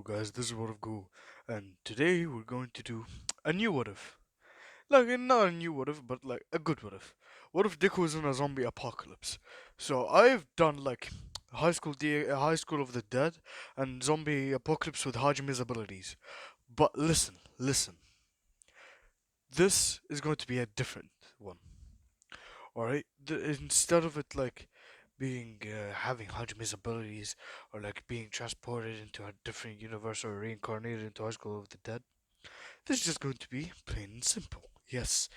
guys, this is What If Goo, and today we're going to do a new What If. Like, not a new What If, but like a good What If. What if Deku was in a zombie apocalypse? So I've done like High School of the Dead, and zombie apocalypse with Hajime's abilities. But listen. This is going to be a different one. Alright? Instead of it like being having Hajime's abilities or like being transported into a different universe or reincarnated into High School of the Dead. This is just going to be plain and simple. Yes,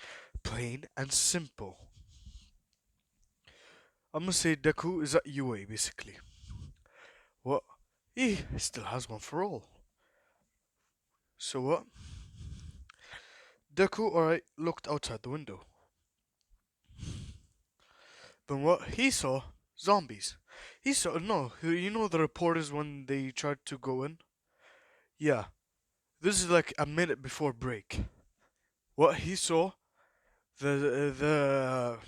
plain and simple. I'm gonna say Deku is at UA basically. What? He still has one for all. So what? Deku, alright, looked outside the window. Then what? He saw zombies. He saw, no, you know the reporters when they tried to go in? Yeah, this is like a minute before break. What he saw, the the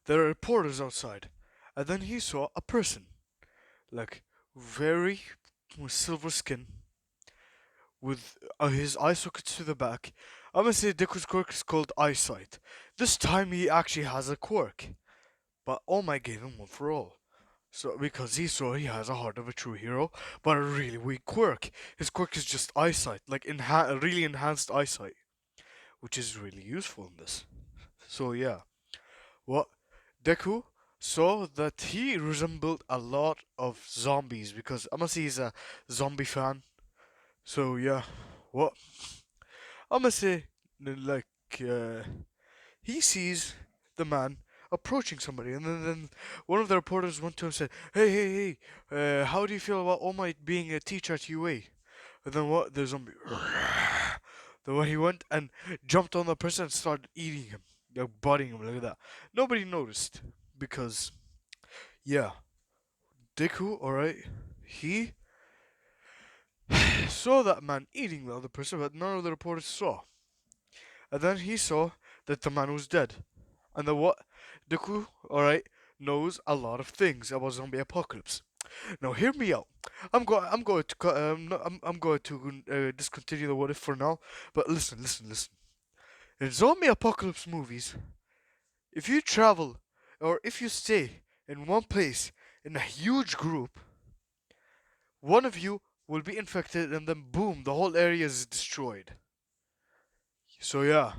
the reporters outside, and then he saw a person, like very with silver skin, with his eye sockets to the back. I'm gonna say Deku's quirk is called eyesight. This time he actually has a quirk, but All Might gave him one for all. So because he saw he has a heart of a true hero, but a really weak quirk. His quirk is just eyesight, like really enhanced eyesight, which is really useful in this. So yeah, what Deku saw that he resembled a lot of zombies because I'm gonna say he's a zombie fan. So yeah, what I'm gonna say like uh, he sees the man approaching somebody, and then one of the reporters went to him and said, "Hey, how do you feel about All Might being a teacher at UA?" And then what? The zombie. Then what he went and jumped on the person and started eating him, like butting him like that. Nobody noticed because yeah, Deku, alright, he saw that man eating the other person, but none of the reporters saw. And then he saw that the man was dead. And then what? Deku, alright, knows a lot of things about zombie apocalypse. Now hear me out. I'm going to I'm going to discontinue the what if for now. But listen. In zombie apocalypse movies, if you travel or if you stay in one place in a huge group, one of you will be infected and then boom, the whole area is destroyed. So yeah.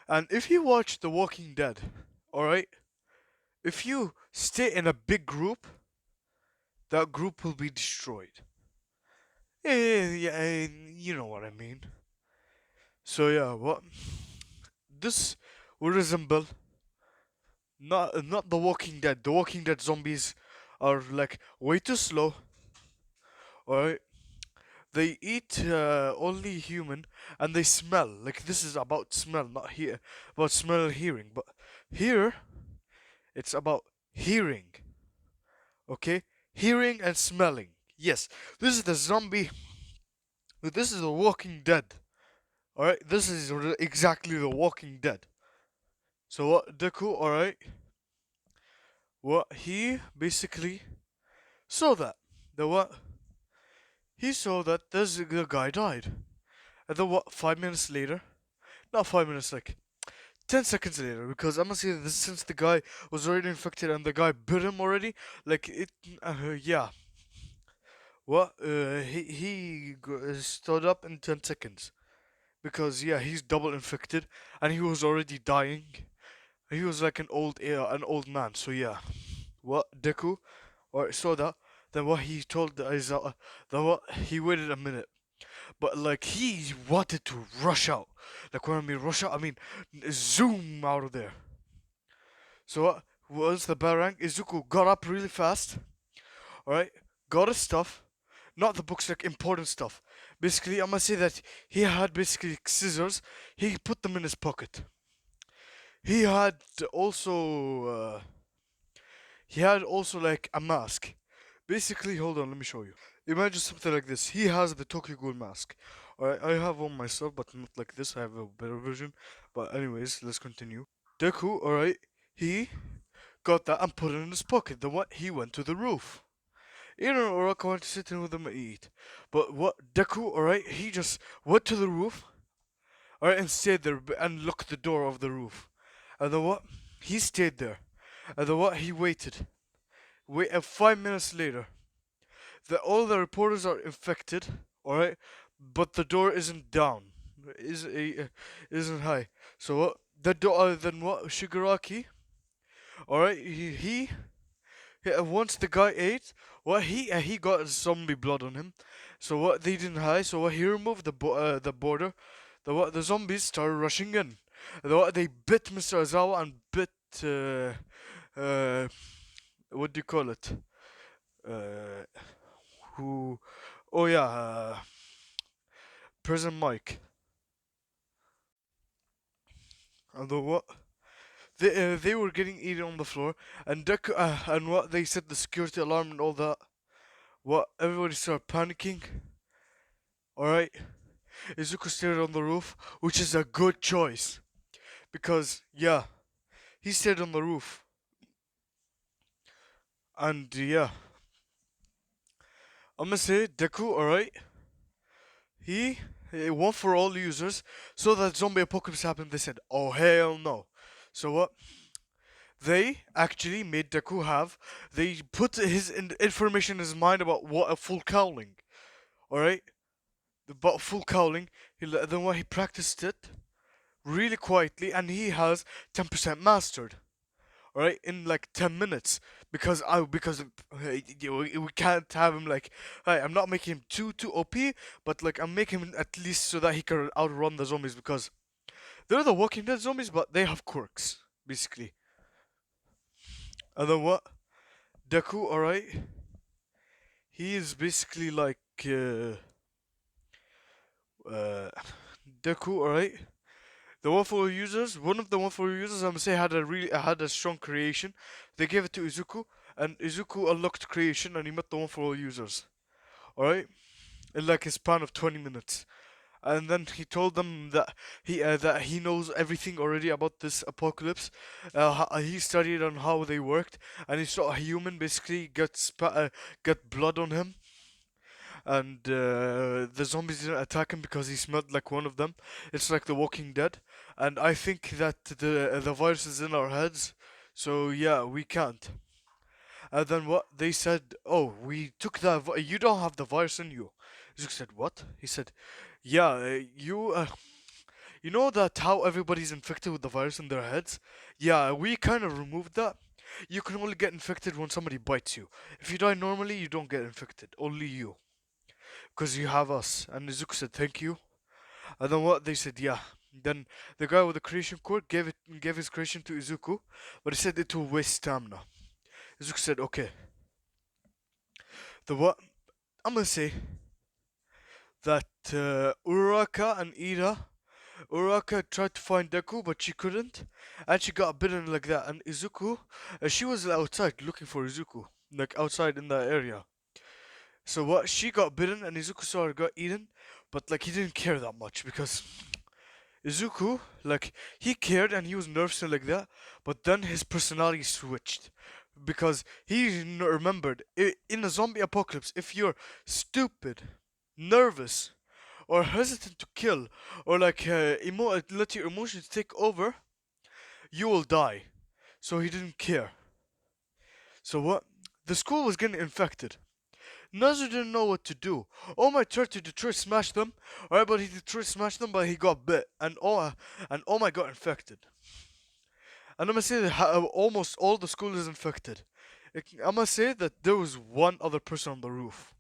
And if you watch The Walking Dead, alright, if you stay in a big group, that group will be destroyed. Yeah, you know what I mean. So yeah, what this will resemble not The Walking Dead. The Walking Dead zombies are like way too slow. Alright, they eat only human, and they smell. Like this is about smell, not here about smell and hearing. But here, it's about hearing. Okay, hearing and smelling. Yes, this is the zombie. This is the Walking Dead. All right, this is exactly the Walking Dead. So what Deku? All right, what he basically saw that the what he saw that this the guy died, and then what? 5 minutes later, not 5 minutes, like 10 seconds later, because I'm gonna say this since the guy was already infected and the guy bit him already. Like it, yeah. What? He stood up in 10 seconds because yeah, he's double infected and he was already dying. He was like an old man. So yeah, what Deku, or saw that. Then what he told is that what he waited a minute, but like he wanted to rush out. Like when I mean rush out, I mean zoom out of there. So what? Once the bell rang, Izuku got up really fast. All right, got his stuff, not the books, like important stuff. Basically, I'm gonna say that he had basically scissors. He put them in his pocket. He had also he had also like a mask. Basically, hold on, let me show you. Imagine something like this. He has the Tokyo Ghoul mask. Alright, I have one myself, but not like this. I have a better version. But anyways, let's continue. Deku, alright, he got that and put it in his pocket. Then what? He went to the roof. Eren and Uraka went to sit in with them and eat. But what Deku, alright, he just went to the roof, alright, and stayed there and locked the door of the roof. And then what? He stayed there. And then what? He waited. Wait, 5 minutes later, all the reporters are infected, alright, but the door isn't down, isn't high. So what? The door. Then what? Shigaraki, alright, once the guy ate, what he got zombie blood on him. So what? They didn't hide. So what? He removed the border. The zombies started rushing in. They bit Mr. Azawa and bit uh, what do you call it? Uh, who? Oh yeah, Prison Mike. And the what? They were getting eaten on the floor, and and what they set the security alarm and all that. What? Everybody started panicking. All right, Izuku stayed on the roof, which is a good choice because yeah, he stayed on the roof, and yeah, I'm gonna say Deku. All right, he one for all users. So that zombie apocalypse happened, they said, "Oh hell no!" So what? They actually made Deku have. They put his information in his mind about what a full cowling. All right, about full cowling. Then what he practiced it really quietly, and he has 10% mastered. All right, in like 10 minutes, we can't have him like, hey, I'm not making him too OP, but like I'm making him at least so that he can outrun the zombies because they're the Walking Dead zombies, but they have quirks basically. And then what? Deku, all right, he is basically like uh, Deku, all right. The one for users, one of the one for users, I'm gonna say had a strong creation. They gave it to Izuku, and Izuku unlocked creation, and he met the one for all users. All right, in like a span of 20 minutes, and then he told them that he knows everything already about this apocalypse. He studied on how they worked, and he saw a human basically get blood on him, and the zombies didn't attack him because he smelled like one of them. It's like The Walking Dead, and I think that the virus is in our heads, so yeah, we can't. And then what they said? Oh, we took you don't have the virus in you. Zook said what? He said, yeah, you know that how everybody's infected with the virus in their heads? Yeah, we kind of removed that. You can only get infected when somebody bites you. If you die normally, you don't get infected. Only you. Because you have us. And Izuku said, thank you. And then what? They said, yeah. Then the guy with the creation core gave his creation to Izuku, but he said it will waste stamina. Izuku said, okay. The what? I'm gonna say that Uraka and Ira. Uraka tried to find Deku, but she couldn't, and she got bitten like that. And Izuku, she was outside looking for Izuku, like outside in that area. So what? She got bitten, and Izuku saw her got eaten, but like he didn't care that much because Izuku, like, he cared and he was nervous and like that, but then his personality switched. Because he remembered, in a zombie apocalypse, if you're stupid, nervous, or hesitant to kill, or like let your emotions take over, you will die. So he didn't care. So what? The school was getting infected. Nazu didn't know what to do. Omai tried to Detroit smash them, alright, but he Detroit smashed them, but he got bit, and Omai got infected. And I'm gonna say that almost all the school is infected. I'm gonna say that there was one other person on the roof,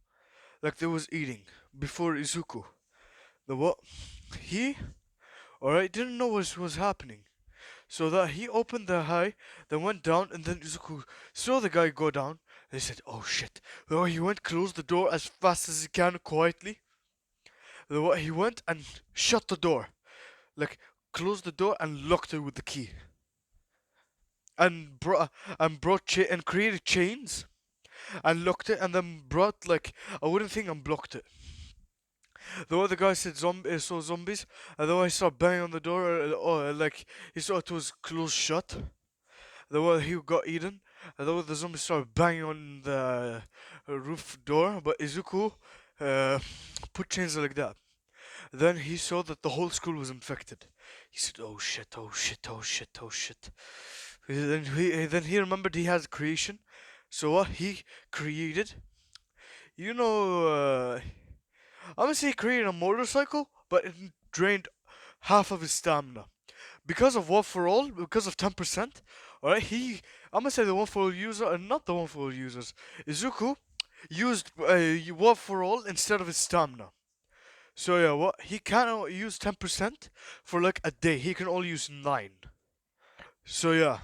like they was eating before Izuku. The what? He, alright, didn't know what was happening. So that he opened the high, then went down, and then Izuku saw the guy go down. They said, "Oh shit!" So he went, closed the door as fast as he can, quietly. He went and shut the door, like closed the door and locked it with the key, and and created chains and locked it, and then brought like a wooden thing and blocked it. The other guy said saw zombies, and then I saw banging on the door, like he saw it was closed shut. The one he got eaten, And then the zombies started banging on the roof door, but Izuku uh, put chains like that. Then he saw that the whole school was infected. He said, "Oh shit! Oh shit! Oh shit! Oh shit!" Then he remembered he has creation. So what he created, you know, I'm gonna say he created a motorcycle, but it drained half of his stamina because of one for all, because of 10%. All right, I'm gonna say the one for all user, and not the one for all users. Izuku used one for all instead of his stamina. So yeah, what he cannot use 10% for like a day. He can only use 9. So yeah,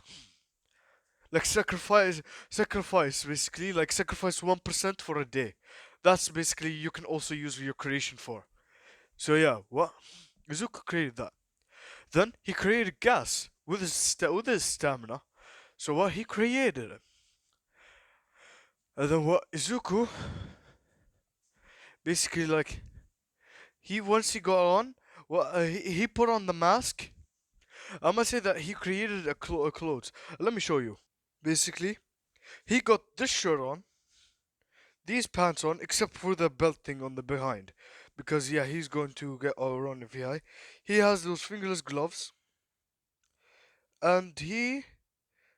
like sacrifice basically, like sacrifice 1% for a day. That's basically you can also use your creation for. So yeah, what Izuku created that. Then he created gas with his stamina. So what he created it. And then what Izuku basically like he once he got on, he put on the mask. I'm gonna say that he created a clothes. Let me show you. Basically, he got this shirt on, these pants on, except for the belt thing on the behind, because yeah, he's going to get all around if he has those fingerless gloves, and he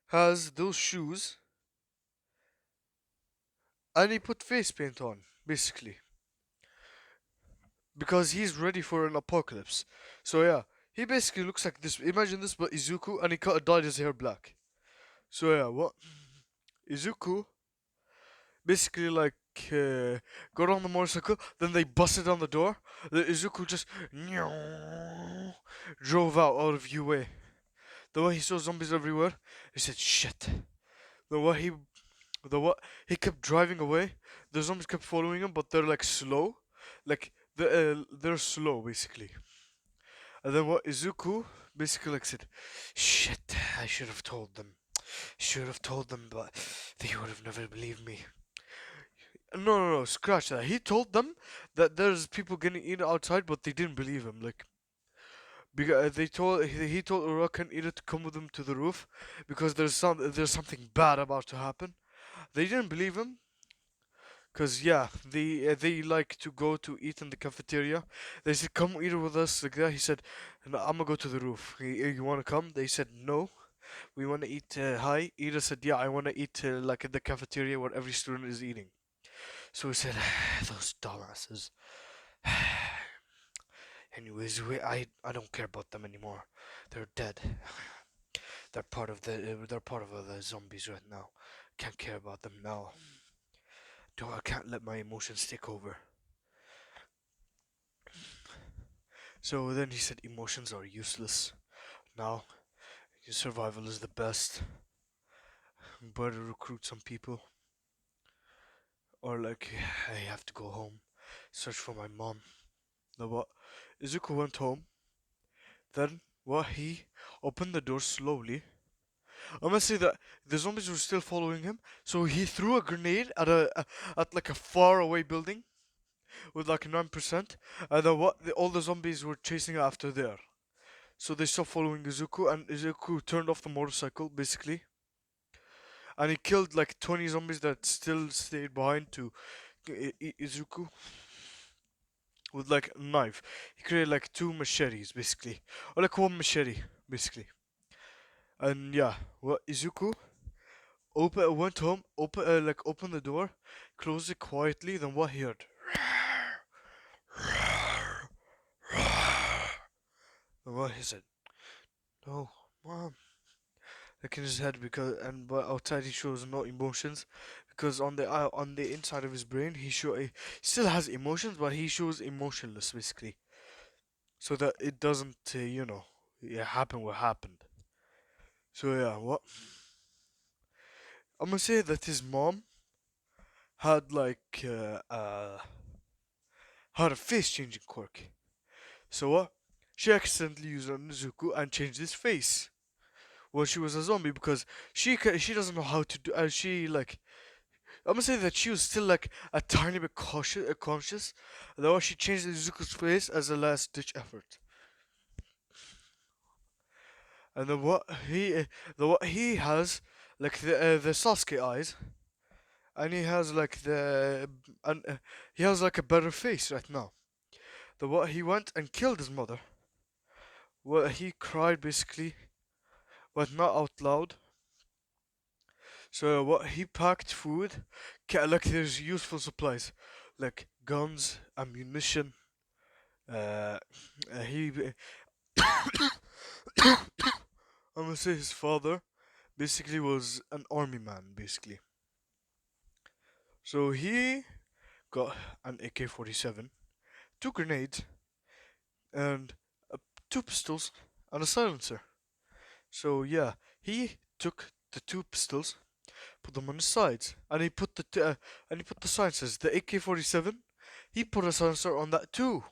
has those shoes, and he put face paint on, basically, because he's ready for an apocalypse. So yeah, he basically looks like this. Imagine this, but Izuku, and he dyed his hair black. So yeah, what Izuku basically like got on the motorcycle, then they busted on the door. The Izuku just drove out of UA. The way he saw zombies everywhere, he said shit. The way the what he kept driving away. The zombies kept following him, but they're like slow, like they're slow basically. And then what Izuku basically like said, shit, I should have told them. Should have told them, but they would have never believed me. No, scratch that. He told them that there's people getting eaten outside, but they didn't believe him. Like, because he told Uraka and Ida to come with him to the roof because there's something bad about to happen. They didn't believe him because yeah, they like to go to eat in the cafeteria. They said, "Come eat with us," like that. He said, "No, I'm gonna go to the roof. You wanna come?" They said, "No, we wanna eat high." Ida said, "Yeah, I wanna eat like in the cafeteria where every student is eating." So we said, those dumbasses. Anyways, I don't care about them anymore. They're dead. They're part of the zombies right now. Can't care about them now. I can't let my emotions take over. So then he said emotions are useless. Now your survival is the best. Better recruit some people. Or like I have to go home. Search for my mom. Now what? Izuku went home. Then what he opened the door slowly. I must say that the zombies were still following him, so he threw a grenade at like a far away building with like 9%, and then all the zombies were chasing after there. So they stopped following Izuku, and Izuku turned off the motorcycle basically, and he killed like 20 zombies that still stayed behind to Izuku with like a knife. He created like two machetes basically, or like one machete basically, and yeah, well Izuku went home, opened the door, closed it quietly, then what he heard? And what he said, no, mom. Like in his head but outside he shows no emotions because on the inside of his brain he still has emotions but he shows emotionless basically so that it doesn't happen what happened. So yeah, what I'm gonna say that his mom had had a face changing quirk. So what? She accidentally used on Nezuko and changed his face when she was a zombie because she doesn't know how to do. She like I'm gonna say that she was still like a tiny bit conscious. Though she changed Nezuko's face as a last ditch effort. And then what he has like the Sasuke eyes, and he has like the and he has like a better face right now. The what he went and killed his mother. Well, he cried basically, but not out loud. So what he packed food, like there's useful supplies, like guns, ammunition. Uh, he, I'm gonna say his father basically was an army man, basically. So he got an AK-47, two grenades, and uh, two pistols and a silencer. So yeah, he took the two pistols, put them on his sides, and he put the silencers. The AK-47, he put a silencer on that too.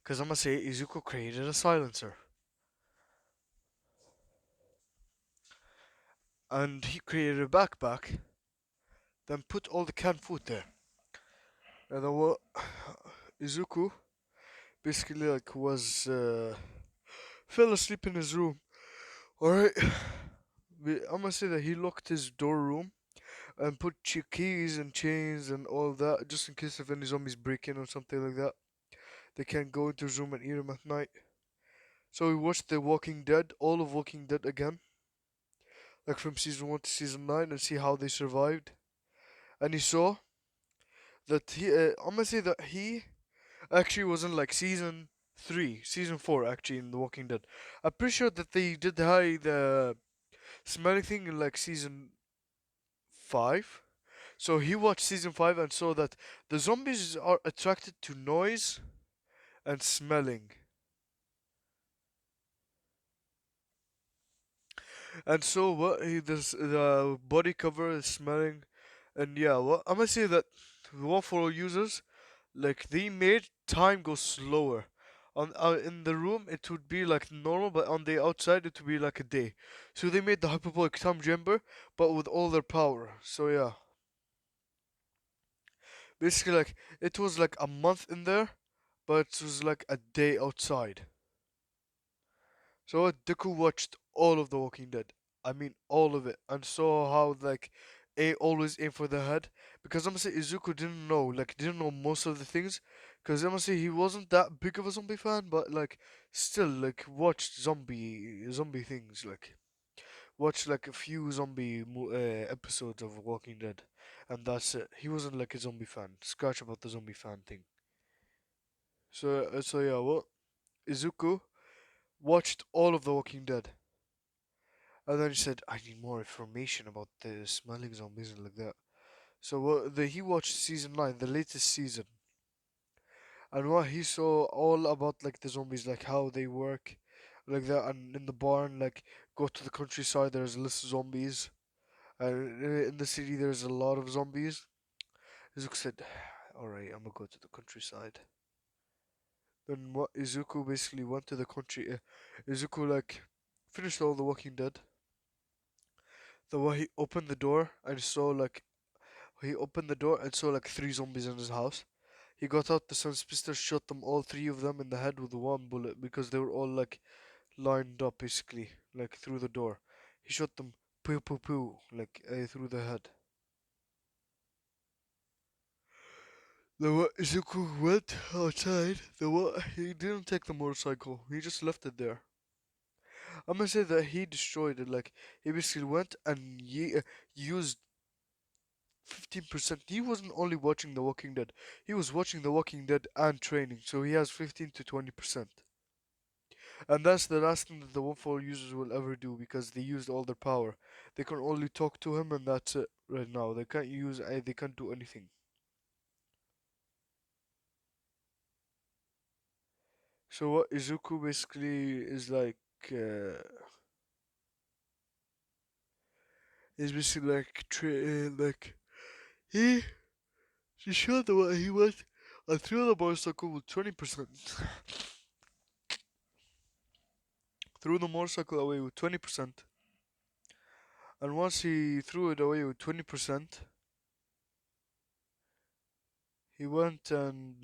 Cause I'ma say Izuku created a silencer, and he created a backpack, then put all the canned food there. And then what? Izuku basically like was fell asleep in his room. All right, I'm gonna say that he locked his door room and put keys and chains and all that just in case if any zombies break in or something like that. They can't go into his room and eat him at night. So we watched The Walking Dead, all of Walking Dead again, like from season 1 to season 9, and see how they survived. And he saw that I'm gonna say that he actually was in like season 3, season 4 actually in The Walking Dead. I'm pretty sure that they did hide the smelling thing in like season 5. So he watched season 5 and saw that the zombies are attracted to noise and smelling. And so what he this the body cover is smelling, and yeah, what I'm gonna say that one for all users, like they made time go slower. On in the room it would be like normal, but on the outside it would be like a day. So they made the hyperbolic time chamber, but with all their power. So yeah, basically like it was like a month in there, but it was like a day outside. So Deku watched all of The Walking Dead. I mean all of it, and saw how like A always aim for the head. Because I'm gonna say Izuku didn't know most of the things. Because I'm gonna say he wasn't that big of a zombie fan, but like still like watched zombie things like watched like a few episodes of Walking Dead, and that's it. He wasn't like a zombie fan. Scratch about the zombie fan thing. So yeah, well Izuku watched all of The Walking Dead. And then he said, I need more information about the smelling zombies and like that. So he watched season 9, the latest season. And what he saw all about like the zombies, like how they work, like that. And in the barn, like go to the countryside, there's less zombies. And in the city, there's a lot of zombies. Izuku said, alright, I'm gonna go to the countryside. Then what Izuku basically went to the country. Izuku like finished all the Walking Dead. Then what he opened the door and saw like he opened the door and saw like three zombies in his house. He got out the sun's pistol, shot them all three of them in the head with one bullet because they were all like lined up basically, like through the door. He shot them poo poo poo like through the head. The what Izuku went outside. The what he didn't take the motorcycle. He just left it there. I'm gonna say that he destroyed it. Like he basically went and used 15%. He wasn't only watching The Walking Dead, he was watching The Walking Dead and training, so he has 15 to 20%. And that's the last thing that the One users will ever do because they used all their power. They can only talk to him, and that's it right now. They can't do anything. So what Izuku basically is like, uh, is basically like, he, he showed the way he went and threw the motorcycle with 20%. Threw the motorcycle away with 20%. And once he threw it away with 20%, he went and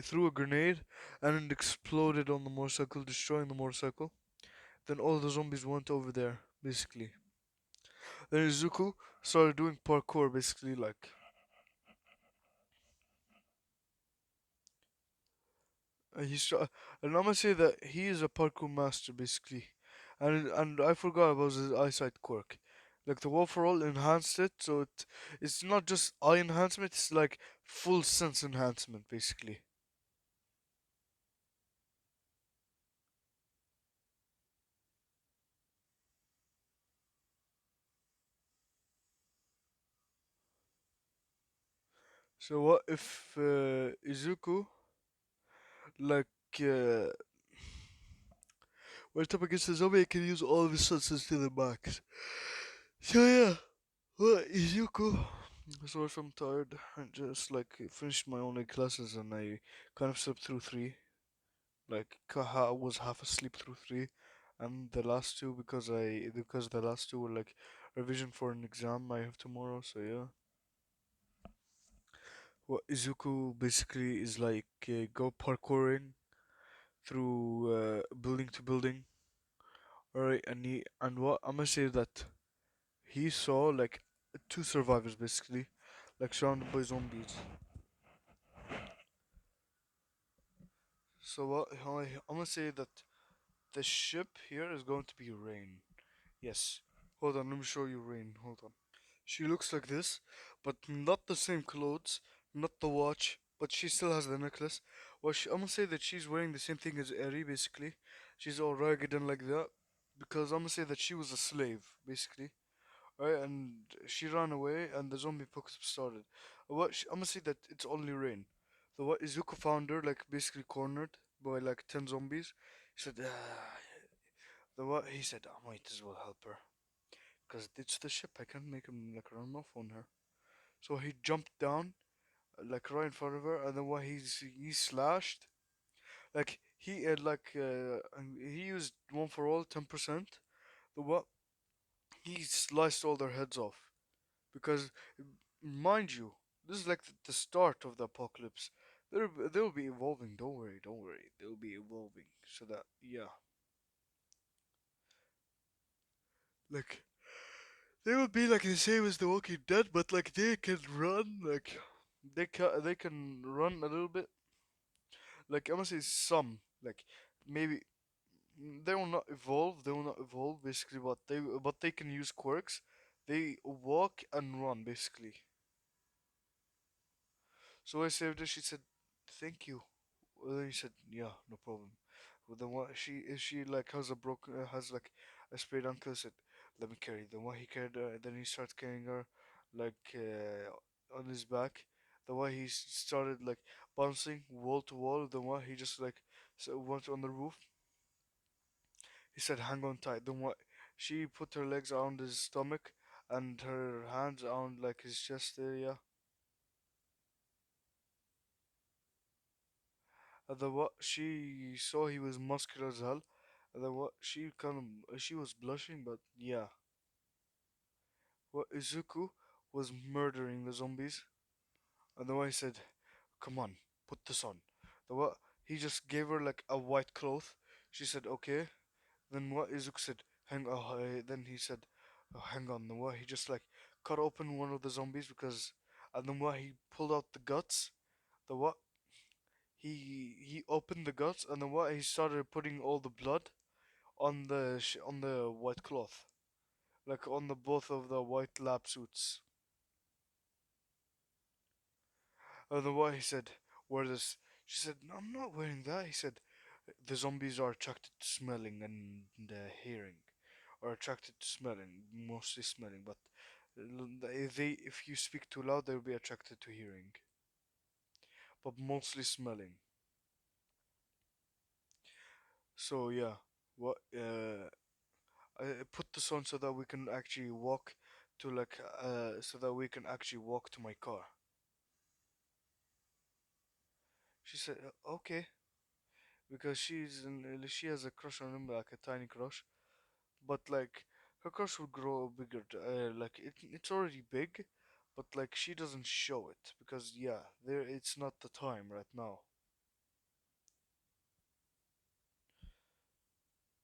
threw a grenade and it exploded on the motorcycle, destroying the motorcycle. Then all the zombies went over there, basically. Then Izuku started doing parkour, basically, like. And I'm gonna say that he is a parkour master, basically. And I forgot about his eyesight quirk. Like the Wolf Roll enhanced it, so it's not just eye enhancement, it's like full sense enhancement, basically. So what if Izuku, like, uh, went up against a zombie, he can use all of his senses to the max. So yeah, well, Izuku. So if I'm tired, I just like finished my online classes and I kind of slept through three. Like I was half asleep through three, and the last two because the last two were like revision for an exam I have tomorrow. So yeah, what Izuku basically is like go parkouring through building to building. Alright, and what I'm gonna say that he saw like two survivors basically, like surrounded by zombies. So what I'm gonna say that the ship here is going to be Rain. Yes. Hold on, let me show you Rain. Hold on. She looks like this, but not the same clothes, not the watch, but she still has the necklace. I'm gonna say that she's wearing the same thing as Eri, basically. She's all ragged and like that, because I'm gonna say that she was a slave, basically. Right, and she ran away, and the zombie apocalypse started. I'm gonna say that it's only Rain. The what Izuku found her, like basically cornered by like 10 zombies. He said, the what he said, I might as well help her. Because it's the ship, I can't make him like run off on her. So he jumped down, like right in front of her, and then what he slashed, like he used one for all 10%. The what he sliced all their heads off because, mind you, this is like the start of the apocalypse. They'll be evolving. Don't worry, don't worry. They'll be evolving. So that yeah, like they will be like the same as the Walking Dead, but like they can run, like they can run a little bit. Like I'm gonna say some, like maybe they will not evolve. They will not evolve basically, but they can use quirks. They walk and run basically. So I saved her. She said, "Thank you." Well, he said, "Yeah, no problem." Well, then what she like has like a sprayed ankle. Said, "Let me carry." Then what he carried her. Then he starts carrying her like on his back. The way he started like bouncing wall to wall. Then what he just like went on the roof. He said, "Hang on tight." Then what she put her legs around his stomach and her hands around like his chest area. And then what she saw he was muscular as hell. And then what she was blushing, but yeah. What Izuku was murdering the zombies. And then what he said, "Come on, put this on." The what he just gave her like a white cloth. She said, "Okay." Then what Izuku said, "Hang on." Then he said, oh, "Hang on." Then what he just like cut open one of the zombies because, and then what he pulled out the guts. The what he opened the guts, and then what he started putting all the blood on on the white cloth, like on the both of the white lab suits. And then what he said, "Wear this." She said, "No, I'm not wearing that." He said, "The zombies are attracted to smelling and hearing, or attracted to smelling, mostly smelling. But if you speak too loud, they'll be attracted to hearing, but mostly smelling." So yeah, what I put this on so that we can actually walk to so that we can actually walk to my car. She said, "Okay," because she has a crush on him, like a tiny crush, but like her crush will grow bigger. Like it's already big, but like she doesn't show it because yeah, there it's not the time right now.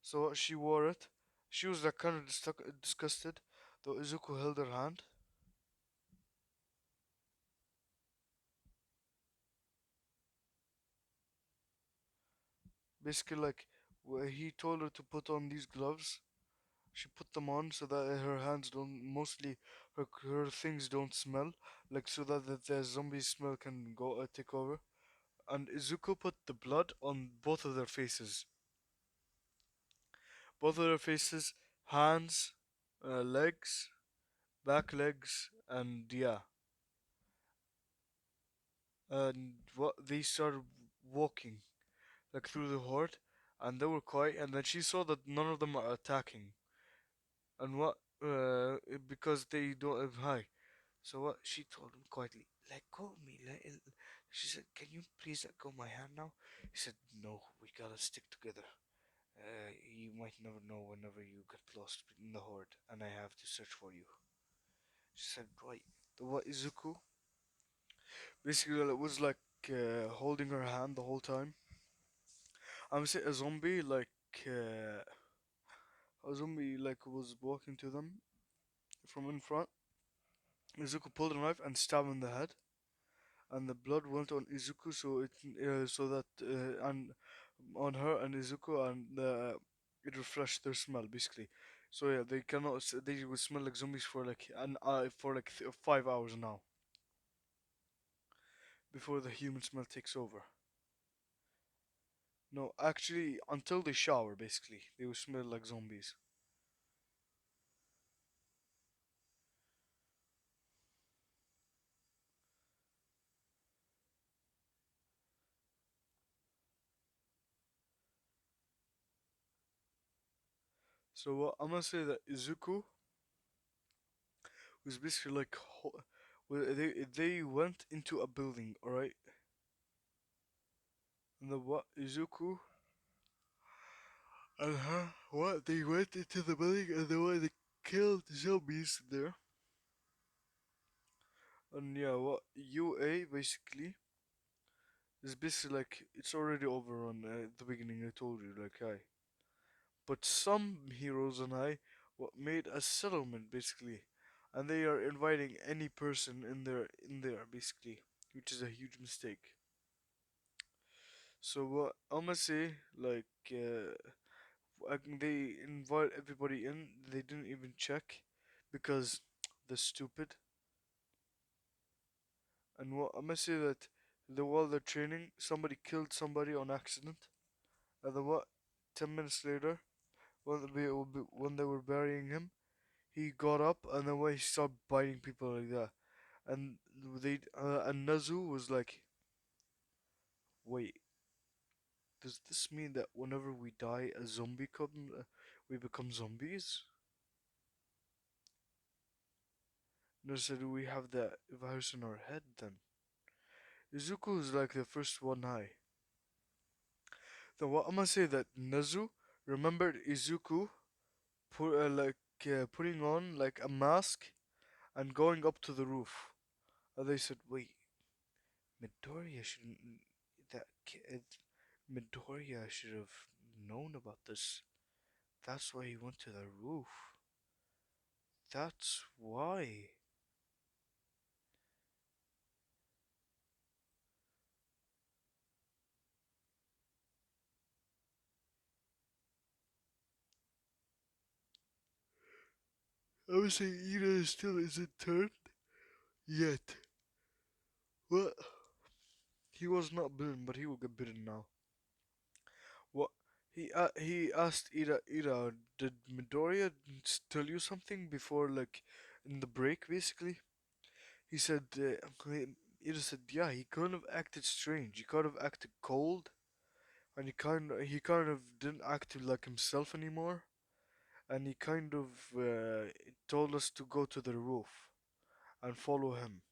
So she wore it. She was like kind of disgusted. Though Izuku held her hand, basically like he told her to put on these gloves. She put them on so that her hands don't, mostly her things don't smell, like so that the zombie smell can go take over. And Izuku put the blood on both of their faces, both of their faces, hands, legs, back legs, and yeah, and what they started walking like through the horde, and they were quiet. And then she saw that none of them are attacking, and what because they don't have high. So what she told him quietly, let go of me. She said, can you please let go of my hand now? He said, no, we gotta stick together. You might never know whenever you get lost in the horde, and I have to search for you. She said, right. The what Izuku basically it was like holding her hand the whole time. I'm saying uh, a zombie like was walking to them from in front. Izuku pulled a knife and stabbed him in the head, and the blood went on Izuku, so that and on her and Izuku, and it refreshed their smell basically. So yeah, they would smell like zombies for like 5 hours now before the human smell takes over. No, actually, until they shower, basically, they will smell like zombies. So I'm gonna say that Izuku was basically like, they went into a building, all right, and the what Izuku and her what they went into the building, and the way they killed zombies there. And yeah, what UA basically is basically like it's already over on the beginning. I told you like I, but some heroes and I what made a settlement basically, and they are inviting any person in there basically, which is a huge mistake. So what I'm gonna say like they invite everybody in. They didn't even check because they're stupid. And what I'm gonna say that while they're training, somebody killed somebody on accident. And then what? 10 minutes later, when they were burying him, he got up and then he started biting people like that. And and Nazu was like, "Wait, does this mean that whenever we die, we become zombies?" No, said we have that virus in our head then. Izuku is like the first one high. So what I'm gonna say that Nazu remembered Izuku putting on like a mask and going up to the roof. And they said, "Wait, Midoriya shouldn't. That kid, Midoriya should have known about this. That's why he went to the roof. That's why." I would say Ida still isn't turned yet. What? He was not bitten, but he will get bitten now. What? He asked Ida, did Midoriya tell you something before, like, in the break, basically? He said, Ida said, yeah, he kind of acted strange. He kind of acted cold, and he kind of didn't act like himself anymore. And he kind of told us to go to the roof and follow him.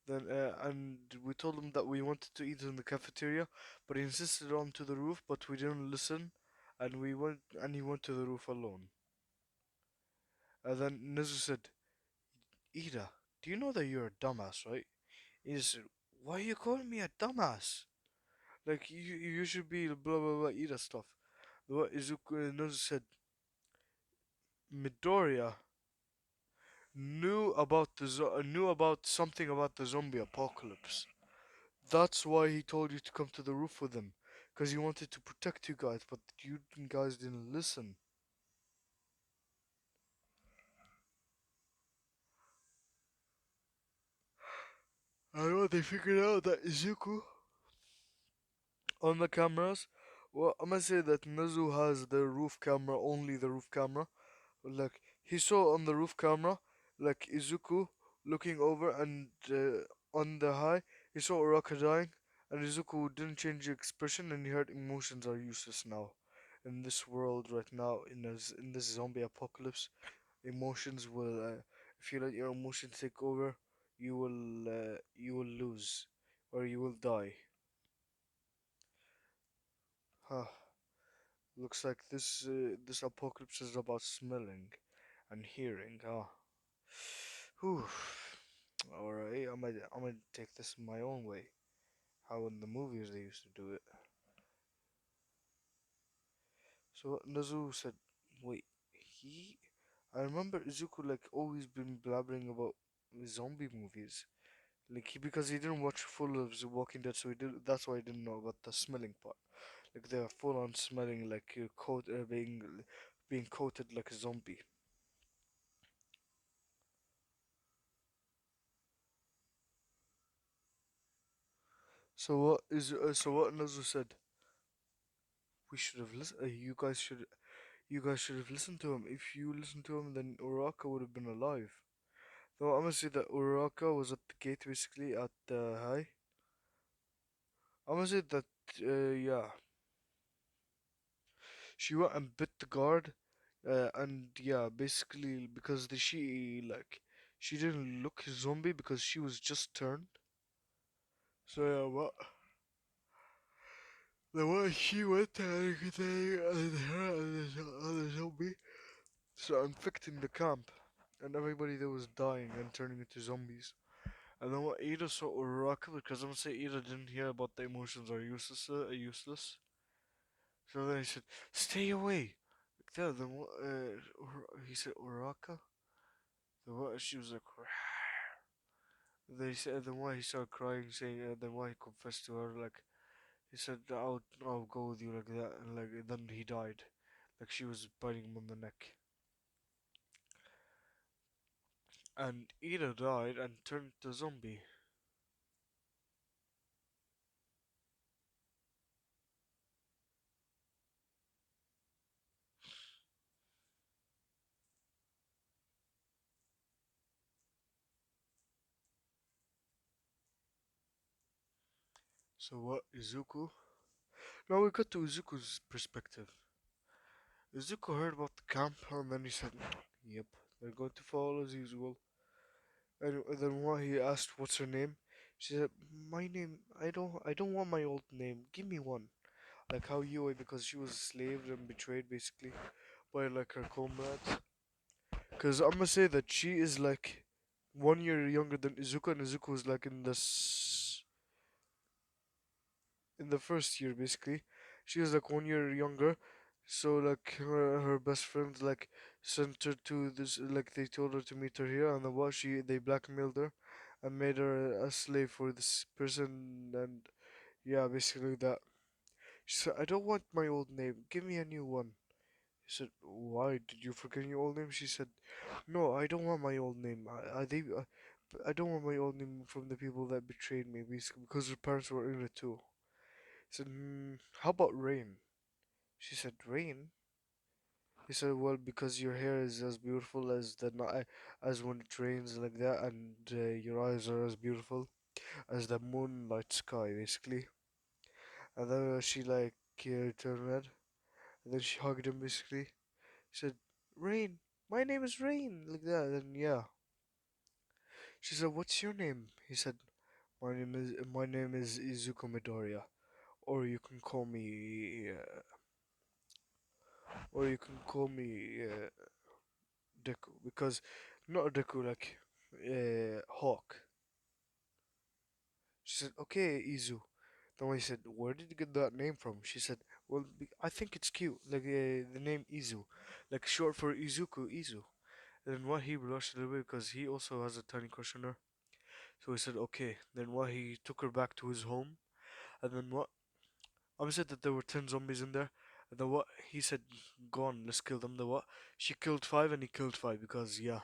Then and we told him that we wanted to eat in the cafeteria, but he insisted on to the roof, but we didn't listen, and he went to the roof alone. And then Nizu said, Ida, do you know that you're a dumbass, right? Ida said, why are you calling me a dumbass? Like you should be blah blah blah Ida stuff. What Izuku Nizu said, Midoriya knew about something about the zombie apocalypse. That's why he told you to come to the roof with him, because he wanted to protect you guys, but you guys didn't listen. I know they figured out that Izuku on the cameras. Well, I'm gonna say that Nezu has the roof camera, only the roof camera. Like he saw on the roof camera, like Izuku looking over, and on the high, he saw Uraka dying, and Izuku didn't change the expression, and he heard emotions are useless now. In this world right now, in this zombie apocalypse, emotions will, if you let your emotions take over, you will lose, or you will die. Huh. Looks like this apocalypse is about smelling and hearing. Ah. Whew. Alright, I'm gonna take this my own way. How in the movies they used to do it. So Nazu said, wait, he I remember Izuku like always been blabbering about zombie movies. Like because he didn't watch full of The Walking Dead, so that's why he didn't know about the smelling part. Like they're full on smelling like being coated like a zombie. So what Nazu said, we should have listened. You guys should have listened to him. If you listened to him, then Uraka would have been alive. Though I'm gonna say that Uraka was at the gate basically at the high. I'm gonna say that yeah, she went and bit the guard, and yeah, basically because she didn't look zombie because she was just turned. So yeah, what? The one she went and her and the other zombie started infecting the camp, and everybody there was dying and turning into zombies. And then what Ida saw Uraka, because I'm gonna say Ida didn't hear about the emotions are useless. So then he said, "Stay away." Like that. Then what? He said Uraka. Then what? She was like, they said. Then why he started crying, saying. Then why he confessed to her, like he said, I'll go with you like that," and like then he died, like she was biting him on the neck, and Ida died and turned to zombie. So what? Izuku? Now we got to Izuku's perspective. Izuku heard about the camp and then he said, "Yep, they're going to follow as usual." And then when he asked, "What's her name?" She said, "My name. I don't want my old name. Give me one." Like how Yui, because she was enslaved and betrayed basically by like her comrades. Cause I'm gonna say that she is like 1 year younger than Izuku, and Izuku is like in the first year basically. She is like 1 year younger, so like her best friends like sent her to this, like they told her to meet her here, and then what they blackmailed her and made her a slave for this person, and yeah, basically that. She said, "I don't want my old name. Give me a new one." He said, "Why did you forget your old name?" She said, "No, I don't want my old name. I don't want my old name from the people that betrayed me, basically, because her parents were in it too." He said, "How about Rain?" She said, "Rain?" He said, "Well, because your hair is as beautiful as the night, as when it rains like that, and your eyes are as beautiful as the moonlight sky, basically." And then she like turned red, and then she hugged him, basically. She said, "Rain, my name is Rain," like that. And yeah, she said, "What's your name?" He said, my name is Izuku Midoriya, or you can call me Deku, because not Deku, like Hawk." She said, "Okay, Izu." Then he said, "Where did you get that name from?" She said, "Well, I think it's cute, like the name Izu, like short for Izuku, Izu." And then what he blushed a little bit because he also has a tiny crush on her. So he said, "Okay." Then what he took her back to his home, and then what I said that there were 10 zombies in there. And then what he said, "Go on, let's kill them." The what she killed five and he killed five because yeah,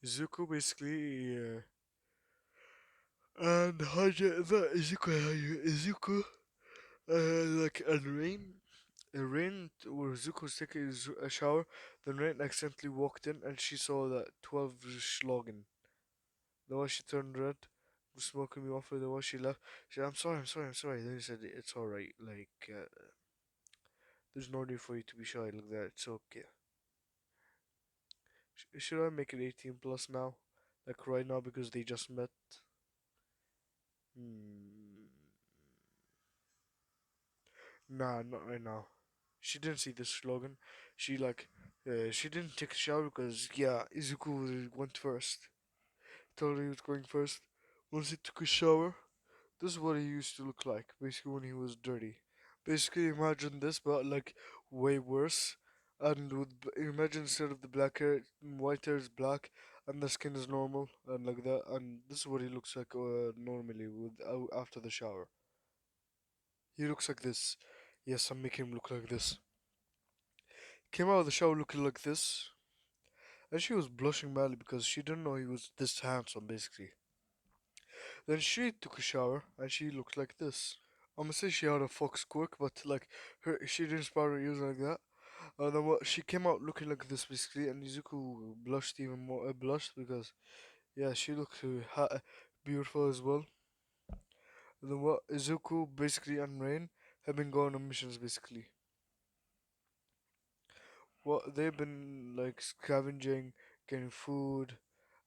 Izuku basically and Haja the Izuku like and Rain where Zuko was taking a shower, then Rain accidentally walked in and she saw that 12 Schlogen. The way she turned red, was smoking me off with the way she left. She said, I'm sorry. Then he said, it's alright, like, there's no need for you to be shy like that, it's okay. Should I make it 18 plus now? Like right now because they just met? Hmm. Nah, not right now. She didn't see this slogan. She didn't take a shower because, yeah, Izuku went first. Told her he was going first. Once he took a shower, this is what he used to look like, basically, when he was dirty. Basically, imagine this, but like way worse. And imagine instead of the black hair, white hair is black, and the skin is normal, and like that. And this is what he looks like normally with after the shower. He looks like this. Yes, I'm making him look like this. Came out of the shower looking like this, and she was blushing madly because she didn't know he was this handsome, basically. Then she took a shower, and she looked like this. I'm gonna say she had a fox quirk, but like she didn't spiral her ears like that. And then what? She came out looking like this basically, and Izuku blushed even more. Blushed because yeah, she looked beautiful as well. And then what? Izuku basically and Rain have been going on missions basically. What they've been like scavenging, getting food,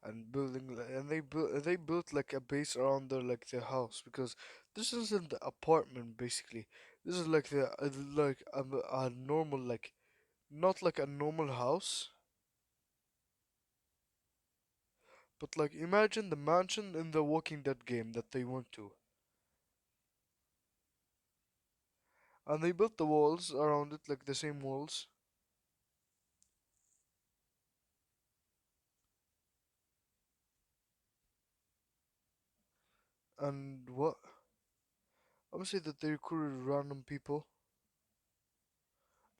and building, and they built like a base around their house because this isn't the apartment basically. This is like the like a normal like not like a normal house, but like imagine the mansion in the Walking Dead game that they went to, and they built the walls around it like the same walls, and what I'm gonna say that they recruited random people,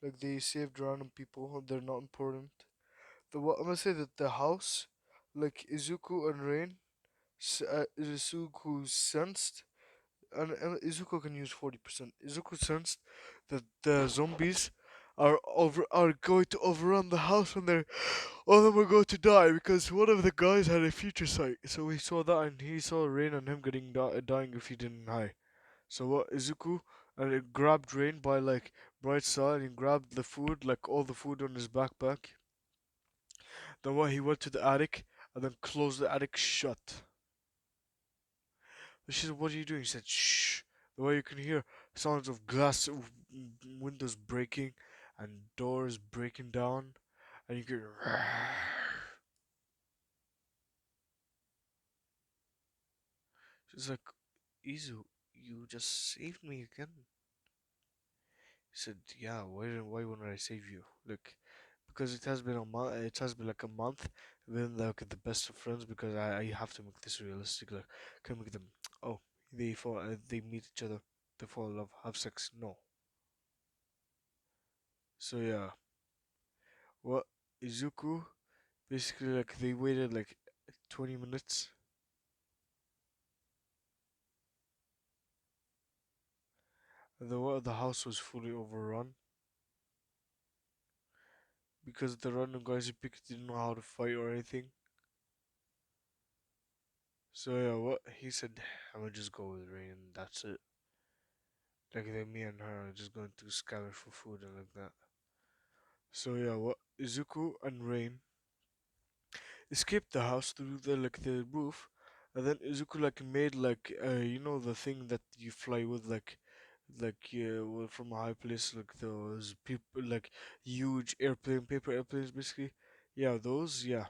like they saved random people, they're not important. I'm gonna say that the house, like Izuku and Rain, Izuku sensed, and Izuku can use 40%. Izuku sensed that the zombies are going to overrun the house and all of them are going to die because one of the guys had a future sight. So he saw that and he saw Rain and him dying if he didn't hide. So what Izuku and it grabbed Rain by like bright side and grabbed the food, like all the food on his backpack. Then what he went to the attic and then closed the attic shut. She said, "What are you doing?" He said, "Shh." The way you can hear sounds of glass windows breaking and doors breaking down, and you can. She's like, "Izu, you just saved me again." He said, "Yeah, why wouldn't I save you? Look, because it has been a month. It has been like a month. We've been like the best of friends because I have to make this realistic. Like, can make them. Oh, they meet each other, they fall in love, have sex. No. So yeah, what Izuku basically like they waited like 20 minutes. And the house was fully overrun because the random guys he picked didn't know how to fight or anything. So yeah, what he said, I'm gonna just go with Rain and that's it. Like then me and her are just going to scavenge for food and like that. So yeah, what Izuku and Rain escaped the house through the roof, and then Izuku like made like the thing that you fly with like from a high place, like those people like huge airplane paper airplanes basically. Yeah, those, yeah.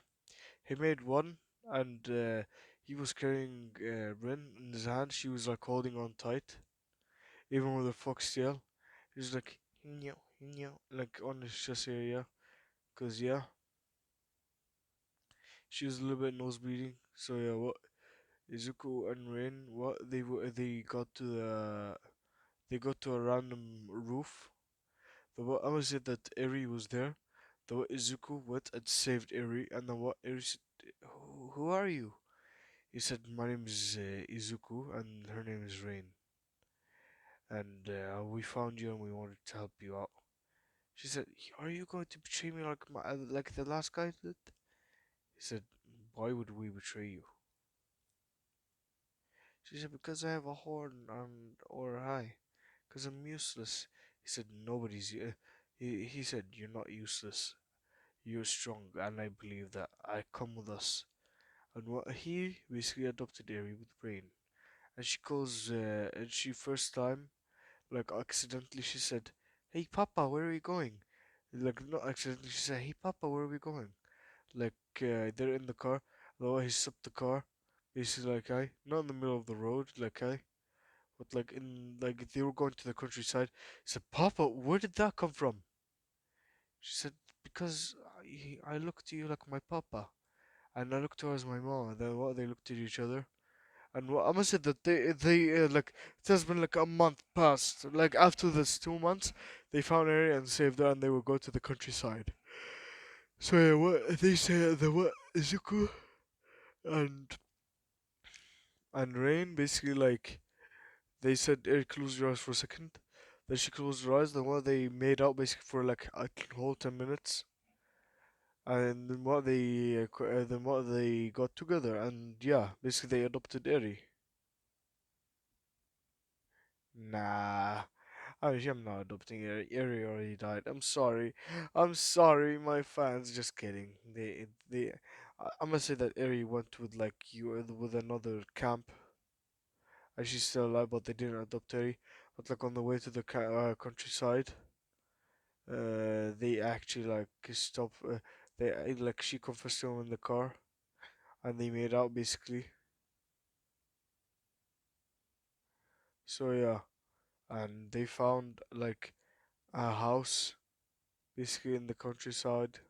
He made one, and he was carrying Rin in his hand. She was like holding on tight, even with her foxtail. He was like, "Meow, meow," like on his chest area. Cause yeah, she was a little bit nose bleeding. So yeah, what Izuku and Rin, what they got to they got to a random roof. The what I was said that Eri was there. The what Izuku went and saved Eri, and then what Eri said, who are you?" He said, "My name is Izuku, and her name is Rain, and we found you and we wanted to help you out." She said, "Are you going to betray me like like the last guy did?" He said, "Why would we betray you?" She said, "Because I have a horn and or eye, because I'm useless." He said, He said, "You're not useless. You're strong, and I believe that. I come with us." And what he basically adopted Eri with brain, and she first time like accidentally she said, "Hey Papa, where are we going?" Like not accidentally she said, "Hey Papa, where are we going?" Like they're in the car. Though he stopped the car, basically like I not in the middle of the road, like I but like in like they were going to the countryside. He said, "Papa, where did that come from?" She said, "Because I look to you like my papa, and I look to her as my mom." And then what they looked at each other. And what Amma said that they like it has been like a month past. Like after this 2 months, they found her and saved her, and they will go to the countryside. So yeah, what they say the what Izuku and Rain basically like they said, "Eric, close your eyes for a second." Then she closed her eyes. Then what they made out basically for like a whole 10 minutes, and then what they got together, and yeah, basically they adopted Eri. Nah. I'm not adopting Eri. Eri already died. I'm sorry. I'm sorry, my fans. Just kidding. I'm gonna say that Eri went with like you with another camp, and she's still alive, but they didn't adopt Eri. But like on the way to the countryside, they actually like stopped. Like she confessed to him in the car, and they made out basically. So yeah, and they found like a house basically in the countryside.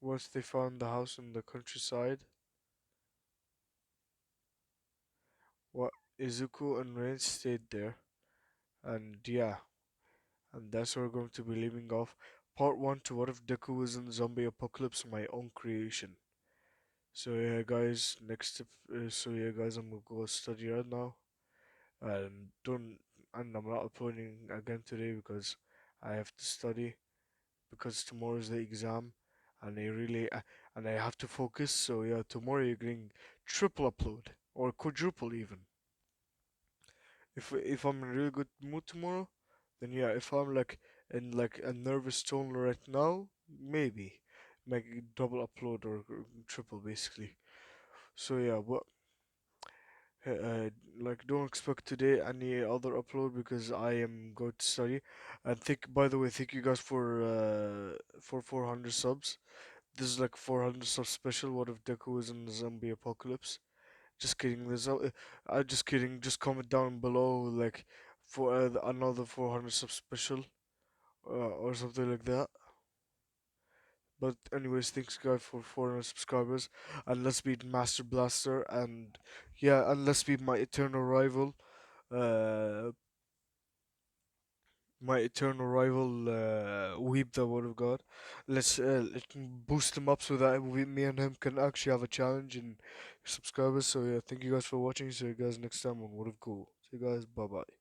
Once they found the house in the countryside, what Izuku and Rin stayed there, and yeah, and that's where we're going to be leaving off. Part one to what if Deku is in the zombie apocalypse, my own creation. So yeah, guys, I'm gonna go study right now, and don't, and I'm not uploading again today because I have to study because tomorrow is the exam, and and I have to focus. So yeah, tomorrow you're getting triple upload or quadruple even. If I'm in a really good mood tomorrow, then yeah. If I'm like in like a nervous tone right now, maybe make it double upload or triple basically. So yeah, but like don't expect today any other upload because I am going to study. And by the way, thank you guys for 400 subs. This is like 400 sub special. What if Deku is in the zombie apocalypse? Just kidding. Just kidding. Just comment down below like for another 400 sub special or something like that. But anyways, thanks guys for 400 subscribers, and let's beat Master Blaster, and yeah, and let's beat my eternal rival, uh, Weep the Word of God. Let's boost him up so that me and him can actually have a challenge and subscribers. So yeah, thank you guys for watching. See you guys next time on What of Cool. See you guys. Bye bye.